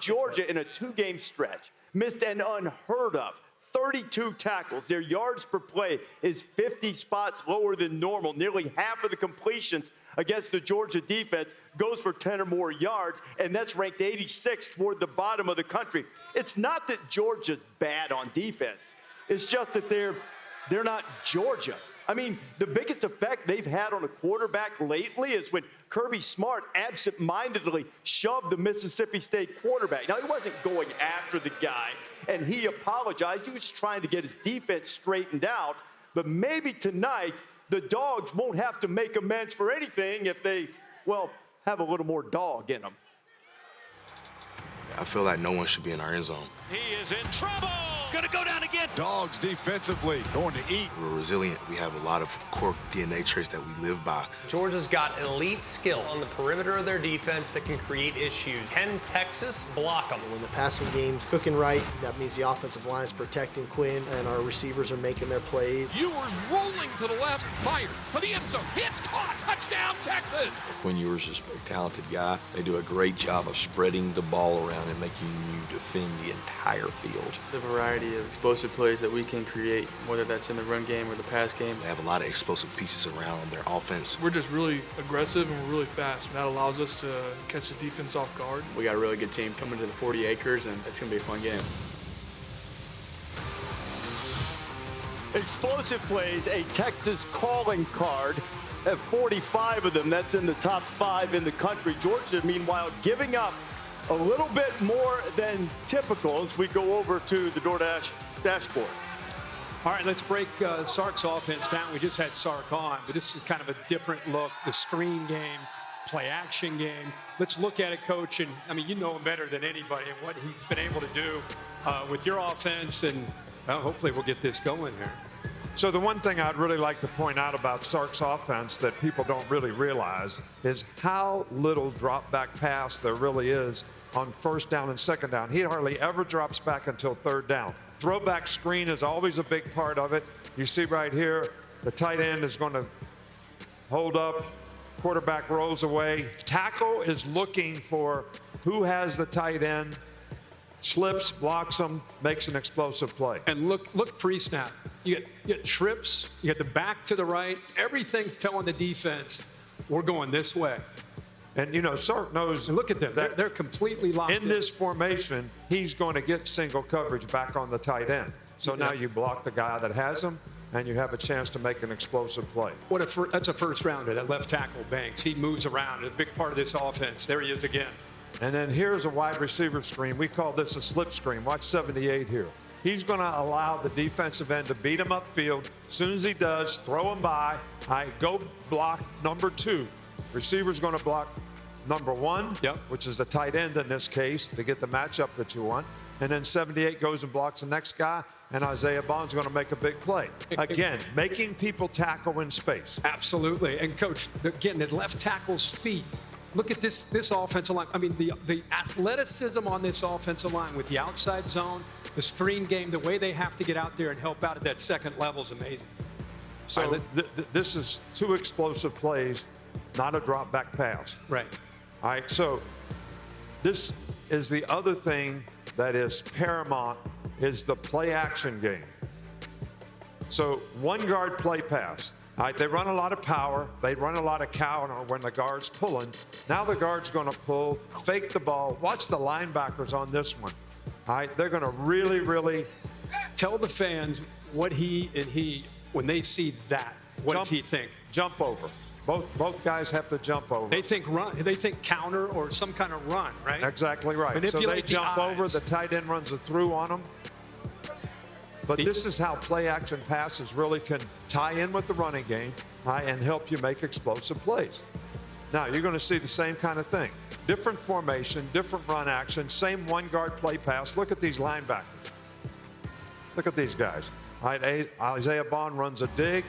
Georgia in a 2-game stretch missed an unheard of 32 tackles. Their yards per play is 50 spots lower than normal. Nearly half of the completions against the Georgia defense goes for 10 or more yards, and that's ranked 86th toward the bottom of the country. It's not that Georgia's bad on defense. It's just that they're not Georgia. I mean, the biggest effect they've had on a quarterback lately is when Kirby Smart absent-mindedly shoved the Mississippi State quarterback. Now, he wasn't going after the guy, and he apologized. He was trying to get his defense straightened out. But maybe tonight, the Dogs won't have to make amends for anything if they, well, have a little more dog in them. I feel like no one should be in our end zone. He is in trouble. Gonna go down again. Dogs defensively going to eat. We're resilient. We have a lot of core DNA traits that we live by. Georgia's got elite skill on the perimeter of their defense that can create issues. Can Texas block them? When the passing game's cooking right, that means the offensive line's protecting Quinn and our receivers are making their plays. Ewers rolling to the left, fires for the end zone. Hits, caught, touchdown, Texas. Quinn Ewers is a talented guy. They do a great job of spreading the ball around and making you defend the entire field. The variety of explosive plays that we can create, whether that's in the run game or the pass game. They have a lot of explosive pieces around their offense. We're just really aggressive and we're really fast. That allows us to catch the defense off guard. We got a really good team coming to the 40 acres, and it's going to be a fun game. Explosive plays, a Texas calling card. Have 45 of them. That's in the top 5 in the country. Georgia, meanwhile, giving up a little bit more than typical as we go over to the DoorDash dashboard. All right, let's break Sark's offense down. We just had Sark on, but this is kind of a different look. The screen game, play action game. Let's look at it, Coach. And, I mean, you know him better than anybody and what he's been able to do with your offense. And hopefully we'll get this going here. So the one thing I'd really like to point out about Sark's offense that people don't really realize is how little drop back pass there really is on first down and second down. He hardly ever drops back until third down. Throwback screen is always a big part of it. You see right here, the tight end is going to hold up, quarterback rolls away. Tackle is looking for who has the tight end, slips, blocks them, makes an explosive play. And look pre-snap. You get trips, you get the back to the right. Everything's telling the defense, we're going this way. And, you know, Sark knows. And look at them. They're completely locked in. In this formation, he's going to get single coverage back on the tight end. So now you block the guy that has him, and you have a chance to make an explosive play. That's a first rounder, that left tackle, Banks. He moves around. A big part of this offense. There he is again. And then here's a wide receiver screen. We call this a slip screen. Watch 78 here. He's going to allow the defensive end to beat him upfield. As soon as he does, throw him by. Go block number 2. Receiver's going to block number 1, which is the tight end in this case, to get the matchup that you want. And then 78 goes and blocks the next guy, and Isaiah Bond's going to make a big play. Again, making people tackle in space. Absolutely. And, Coach, again, the left tackle's feet. Look at this offensive line. I mean, the athleticism on this offensive line with the outside zone, the screen game, the way they have to get out there and help out at that second level is amazing. So this is 2 explosive plays, not a drop back pass. Right. All right, so this is the other thing that is paramount is the play action game. So 1 guard play pass. All right, they run a lot of power. They run a lot of counter when the guard's pulling. Now the guard's going to pull, fake the ball. Watch the linebackers on this one. All right, they're going to really tell the fans what when they see that, what does he think? Jump over. Both guys have to jump over. They think run. They think counter or some kind of run, right? Exactly right. Manipulate so they jump over. The tight end runs a through on them. But this is how play-action passes really can tie in with the running game and help you make explosive plays. Now, you're going to see the same kind of thing. Different formation, different run action, same 1 guard play pass. Look at these linebackers. Look at these guys. All right, Isaiah Bond runs a dig,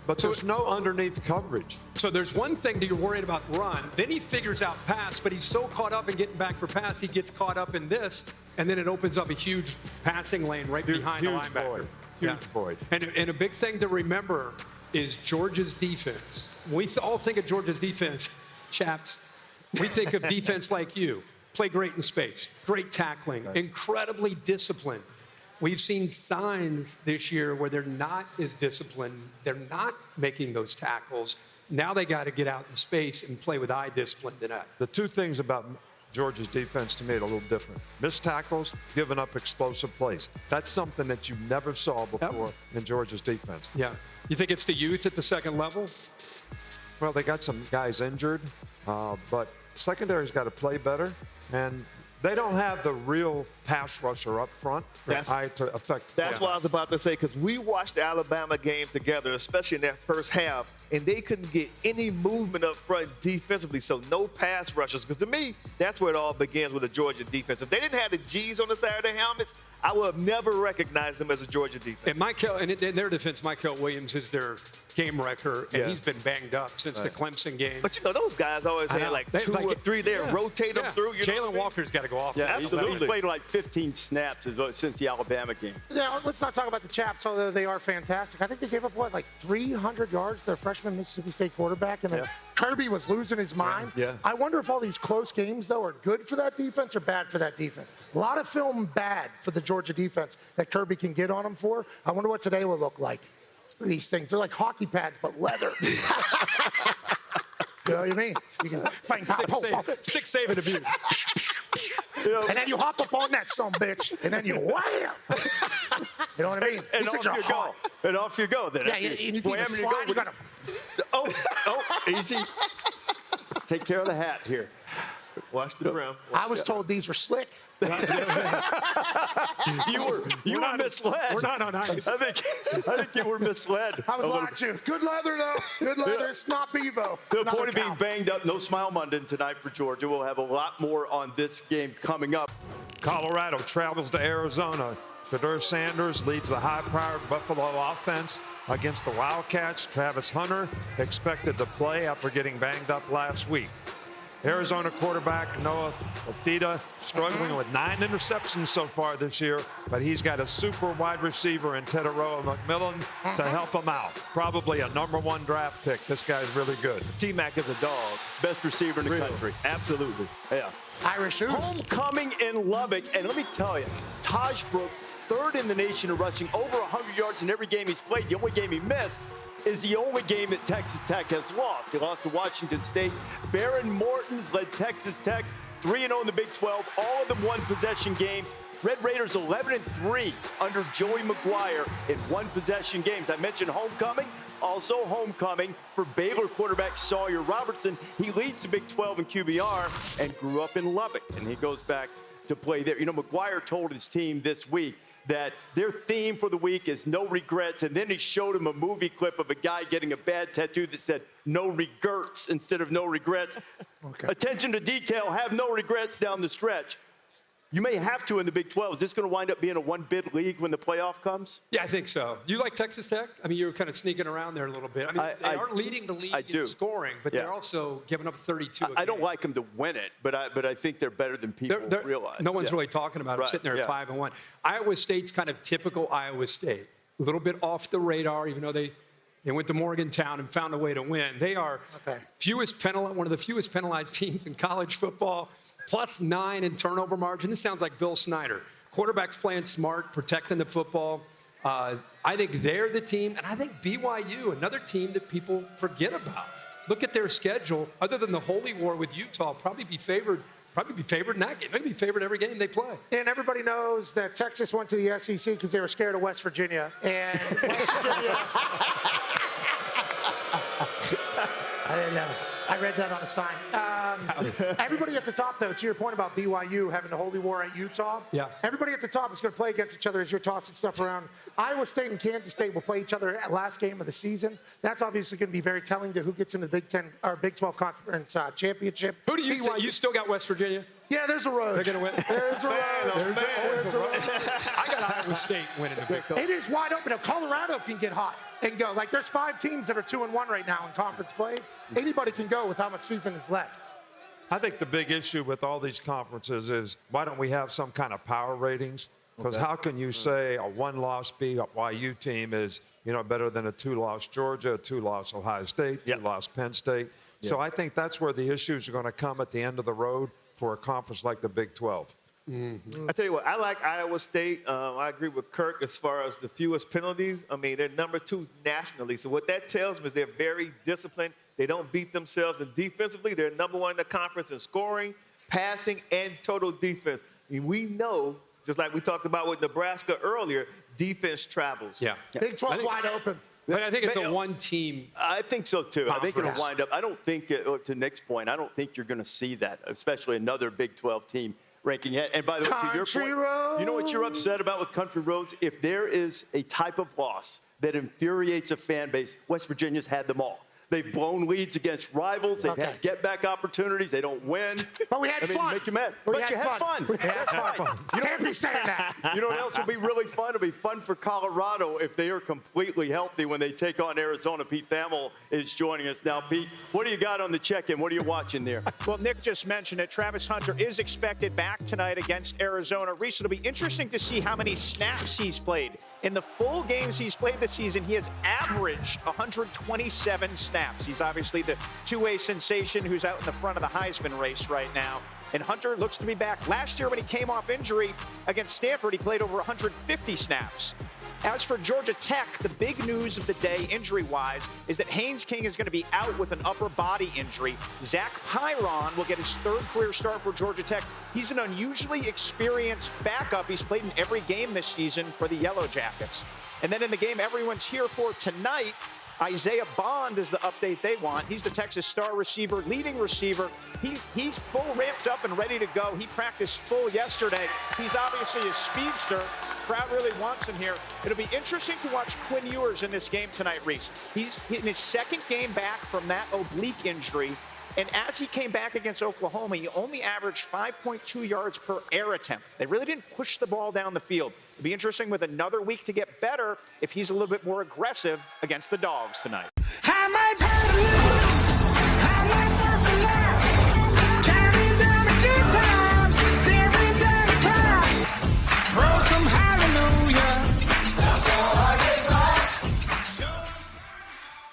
but there's no underneath coverage. So there's one thing that you're worried about run. Then he figures out pass, but he's so caught up in getting back for pass, he gets caught up in this, and then it opens up a huge passing lane right behind the linebacker. Huge void. And a big thing to remember is Georgia's defense. When we all think of Georgia's defense, chaps, we think of defense like you. play great in space, great tackling, incredibly disciplined. We've seen signs this year where they're not as disciplined. They're not making those tackles. Now they got to get out in space and play with eye discipline tonight. The two things about Georgia's defense to me are a little different. Missed tackles, giving up explosive plays. That's something that you never saw before in Georgia's defense. Yeah. You think it's the youth at the second level? Well, they got some guys injured, but secondary's got to play better, and they don't have the real pass rusher up front to affect. That's what I was about to say, because we watched the Alabama game together, especially in that first half, and they couldn't get any movement up front defensively, so no pass rushers. Because to me, that's where it all begins with the Georgia defense. If they didn't have the G's on the side of their helmets, I would have never recognized them as a Georgia defense. And in their defense, Michael Williams is their game wrecker, and he's been banged up since the Clemson game. But, you know, those guys always had like two or three there, rotate them through. Jalen Walker's got to go off. Yeah, absolutely. He's played like 15 snaps since the Alabama game. Yeah, let's not talk about the Chaps, although they are fantastic. I think they gave up, like 300 yards, their freshman Mississippi State quarterback, and then Kirby was losing his mind. Yeah. I wonder if all these close games, though, are good for that defense or bad for that defense. A lot of film bad for the Georgia defense that Kirby can get on them for. I wonder what today will look like. These things, they're like hockey pads, but leather. You know what I mean? You can stick save and abuse. And then you hop up on that son bitch, and then you wham! You know what I mean? And off you go. And off you go. Then yeah, you can slide. You gotta... Easy. Take care of the hat here. Watch the ground. I was told these were slick. You were misled. We're not on ice. I think you were misled. I was lying to you. Good leather, though. Good leather. It's not Bevo. The point of being banged up, no Smile Monday tonight for Georgia. We'll have a lot more on this game coming up. Colorado travels to Arizona. Shedeur Sanders leads the high-powered Buffalo offense against the Wildcats. Travis Hunter expected to play after getting banged up last week. Arizona quarterback Noah Fafita struggling with 9 interceptions so far this year, but he's got a super wide receiver in Teteroa McMillan to help him out. Probably a #1 draft pick. This guy's really good. T-Mac is a dog. Best receiver in the country. Absolutely. Yeah. Irish Ooze. Homecoming in Lubbock, and let me tell you, Taj Brooks, 3rd in the nation in rushing, over 100 yards in every game he's played. The only game he missed is the only game that Texas Tech has lost. He lost to Washington State. Baron Morton's led Texas Tech 3-0 in the Big 12, all of them one-possession games. Red Raiders 11-3 under Joey McGuire in one-possession games. I mentioned homecoming, also homecoming for Baylor quarterback Sawyer Robertson. He leads the Big 12 in QBR and grew up in Lubbock, and he goes back to play there. You know, McGuire told his team this week that their theme for the week is no regrets, and then he showed him a movie clip of a guy getting a bad tattoo that said no regrets instead of no regrets. Okay. Attention to detail, have no regrets down the stretch. You may have to in the Big 12. Is this going to wind up being a one-bid league when the playoff comes? Yeah, I think so. You like Texas Tech? I mean, you were kind of sneaking around there a little bit. I mean, they aren't leading the league in scoring, but they're also giving up 32 I don't like them to win it, but I think they're better than people realize. No one's really talking about it, sitting there at 5-1. Iowa State's kind of typical Iowa State. A little bit off the radar, even though they went to Morgantown and found a way to win. They are one of the fewest penalized teams in college football. +9 in turnover margin. This sounds like Bill Snyder. Quarterbacks playing smart, protecting the football. I think they're the team, and I think BYU, another team that people forget about. Look at their schedule. Other than the holy war with Utah, probably be favored in that game. Maybe be favored every game they play. And everybody knows that Texas went to the SEC because they were scared of West Virginia. And West Virginia... I didn't know. I read that on a sign. Everybody at the top, though, to your point about BYU having the holy war at Utah, everybody at the top is going to play against each other as you're tossing stuff around. Iowa State and Kansas State will play each other at last game of the season. That's obviously going to be very telling to who gets into the Big 10 or Big 12 conference championship. Who do you think? You still got West Virginia? Yeah, there's a road. They're going to win. There's a road. There's a road. I got Iowa State winning the Big 12. It is wide open. Now, Colorado can get hot and go. Like, there's 5 teams that are 2-1 right now in conference play. Anybody can go with how much season is left. I think the big issue with all these conferences is why don't we have some kind of power ratings? Because how can you say a 1-loss BYU team is better than a 2-loss Georgia, a 2-loss Ohio State, 2-loss Penn State? So I think that's where the issues are going to come at the end of the road for a conference like the Big 12. I tell you what, I like Iowa State. I agree with Kirk as far as the fewest penalties. I mean, they're number 2 nationally. So what that tells me is they're very disciplined. They don't beat themselves. And defensively, they're number 1 in the conference in scoring, passing, and total defense. I mean, we know, just like we talked about with Nebraska earlier, defense travels. Yeah. Big 12 wide open. But I think it's a one-team. I think so, too. Conference. I think it'll wind up. I don't think, to Nick's point, I don't think you're going to see that, especially another Big 12 team ranking it. And by the way, to your point, you know what you're upset about with Country Roads? If there is a type of loss that infuriates a fan base, West Virginia's had them all. They've blown leads against rivals. They've had get-back opportunities. They don't win. But we had fun. Make you mad. But you had fun. We had fun. You can't be saying that. You know what else will be really fun? It'll be fun for Colorado if they are completely healthy when they take on Arizona. Pete Thamel is joining us now. Pete, what do you got on the check-in? What are you watching there? Well, Nick just mentioned it. Travis Hunter is expected back tonight against Arizona. Rece, it'll be interesting to see how many snaps he's played. In the full games he's played this season, he has averaged 127 snaps. He's obviously the two-way sensation who's out in the front of the Heisman race right now. And Hunter looks to be back. Last year when he came off injury against Stanford, he played over 150 snaps. As for Georgia Tech, the big news of the day injury-wise is that Haynes King is going to be out with an upper body injury. Zach Pyron will get his 3rd career start for Georgia Tech. He's an unusually experienced backup. He's played in every game this season for the Yellow Jackets. And then in the game everyone's here for tonight, Isaiah Bond is the update they want. He's the Texas star receiver, leading receiver. He's full ramped up and ready to go. He practiced full yesterday. He's obviously a speedster. Crowd really wants him here. It'll be interesting to watch Quinn Ewers in this game tonight, Rece. He's in his 2nd game back from that oblique injury. And as he came back against Oklahoma, he only averaged 5.2 yards per air attempt. They really didn't push the ball down the field. It'll be interesting with another week to get better if he's a little bit more aggressive against the Dogs tonight. How much